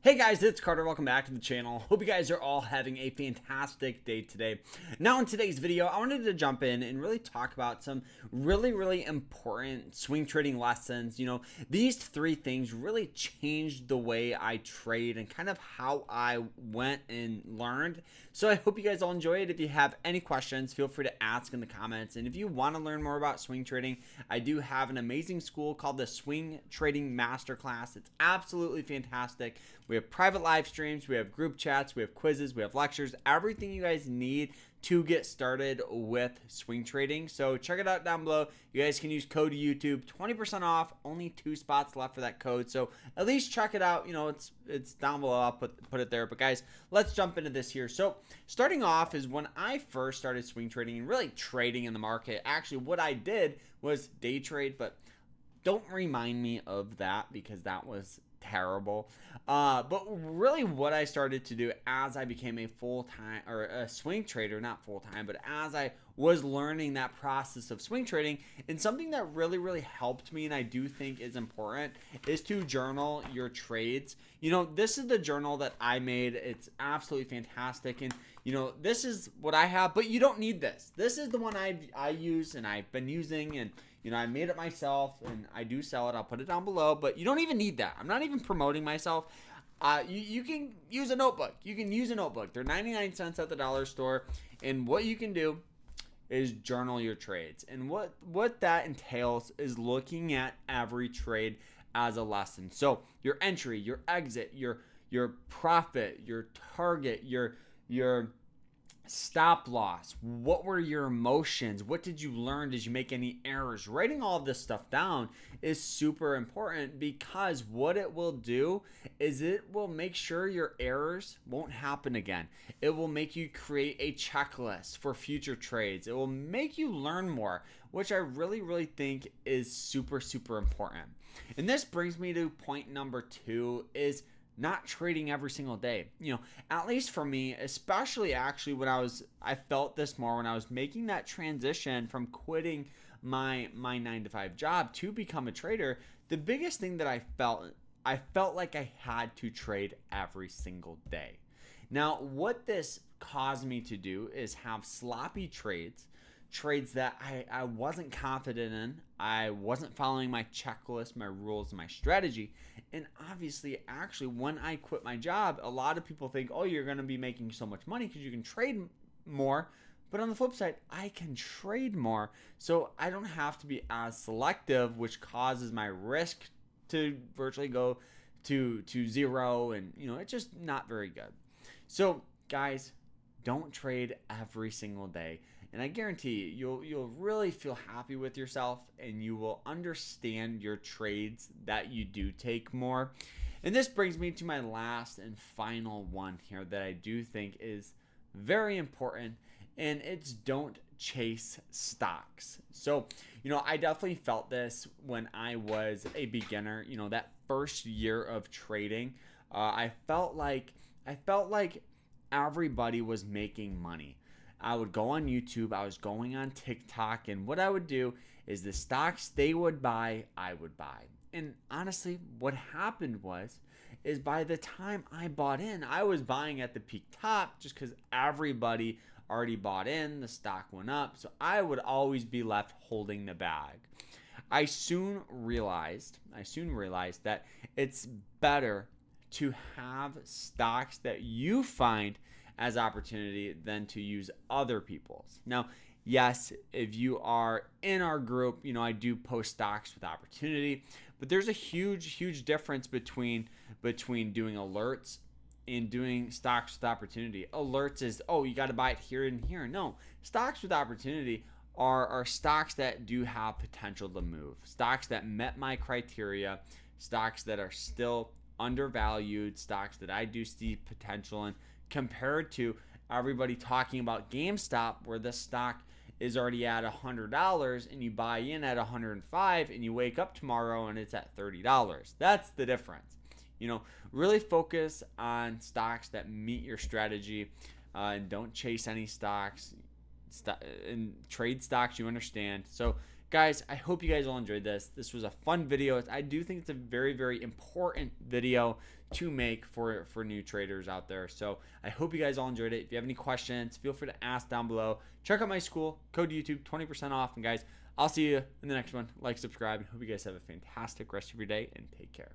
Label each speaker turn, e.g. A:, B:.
A: Hey guys, it's Carter. Welcome back to the channel. Hope you guys are all having a fantastic day today. Now in today's video, I wanted to jump in and really talk about some really important swing trading lessons. These three things really changed the way I trade and kind of how I went and learned. So I hope you guys all enjoy it. If you have any questions, feel free to ask in the comments. And if you want to learn more about swing trading, I do have an amazing school called the Swing Trading Masterclass. It's absolutely fantastic. We have private live streams, we have group chats, we have quizzes, we have lectures, everything you guys need to get started with swing trading. So check it out down below. You guys can use code YouTube, 20% off, only 2 spots left for that code. So at least check it out. It's down below. I'll put it there. But guys, let's jump into this here. So starting off is when I first started swing trading and really trading in the market. Actually, what I did was day trade, but don't remind me of that because that was terrible. But really what I started to do as I became a full-time or a swing trader, not full-time, but as I was learning that process of swing trading, and something that really helped me and I do think is important is to journal your trades. This is the journal that I made. It's absolutely fantastic. And this is what I have, but you don't need this. This is the one I use and I've been using, and I made it myself and I do sell it. I'll put it down below, but you don't even need that. I'm not even promoting myself. You can use a notebook. You can use a notebook. They're 99 cents at the dollar store. And what you can do is journal your trades. And what that entails is looking at every trade as a lesson. So your entry, your exit, your profit, your target, your stop loss, what were your emotions, what did you learn, did you make any errors? Writing all of this stuff down is super important, because what it will do is it will make sure your errors won't happen again. It will make you create a checklist for future trades. It will make you learn more, which I really think is super important. And this brings me to point number 2, is not trading every single day. At least for me, especially actually when I felt this more when I was making that transition from quitting my 9-to-5 job to become a trader. The biggest thing that I felt like I had to trade every single day. Now, what this caused me to do is have sloppy trades that I wasn't confident in. I wasn't following my checklist, my rules, my strategy. And obviously, actually, when I quit my job, a lot of people think, oh, you're going to be making so much money because you can trade more. But on the flip side, I can trade more, so I don't have to be as selective, which causes my risk to virtually go to zero. And, it's just not very good. So, guys, don't trade every single day. And I guarantee you'll really feel happy with yourself, and you will understand your trades that you do take more. And this brings me to my last and final one here that I do think is very important, and it's don't chase stocks. So, I definitely felt this when I was a beginner. That first year of trading, I felt like everybody was making money. I would go on YouTube, I was going on TikTok, and what I would do is the stocks they would buy, I would buy. And honestly, what happened is by the time I bought in, I was buying at the peak top just because everybody already bought in, the stock went up, so I would always be left holding the bag. I soon realized that it's better to have stocks that you find as opportunity than to use other people's. Now, yes, if you are in our group, I do post stocks with opportunity, but there's a huge difference between doing alerts and doing stocks with opportunity. Alerts is, oh, you got to buy it here and here. No, stocks with opportunity are stocks that do have potential to move, stocks that met my criteria, stocks that are still undervalued, stocks that I do see potential in, compared to everybody talking about GameStop, where the stock is already at $100 and you buy in at $105 and you wake up tomorrow and it's at $30. That's the difference. Really focus on stocks that meet your strategy, and don't chase any stocks and trade stocks you understand. So guys, I hope you guys all enjoyed this. This was a fun video. I do think it's a very important video. to make for new traders out there. So I hope you guys all enjoyed it. If you have any questions, feel free to ask down below. Check out my school, code YouTube, 20% off. And guys, I'll see you in the next one. Like, subscribe, and hope you guys have a fantastic rest of your day, and take care.